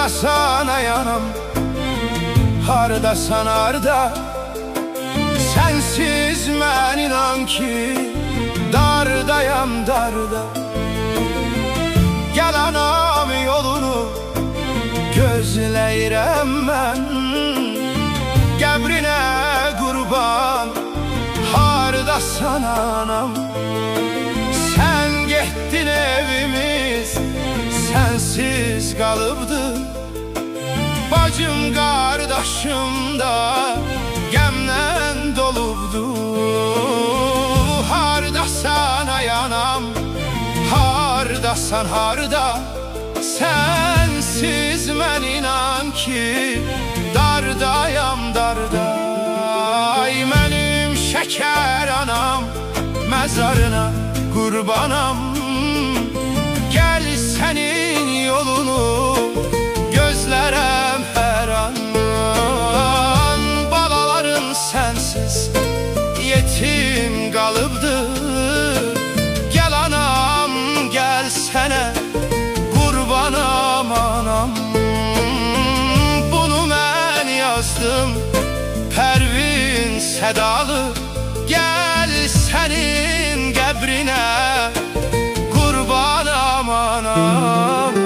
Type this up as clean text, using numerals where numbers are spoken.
sana yanam, hardasan harda. Sensiz mən inan ki dardayam darda. Gel anam yolunu gözləyirəm mən, qəbrinə qurban hardasan anam. Sen getdin evimiz sensiz qalıbdı, bacım qardaşım da qəmlə dolubdu. Hardasan ay anam, hardasan harda. Sensiz mən inan ki dardayam darda. Ay mənim şəkər anam, məzarına qurbanam. Gel senin yolunu gözlərəm hər an. Balaların sensiz yetim qalıbdı. Gel anam gel sənə qurbanam anam. Bunu mən yazdım Pərvin sədalı. Gel senin qəbrinə qurbanam anam.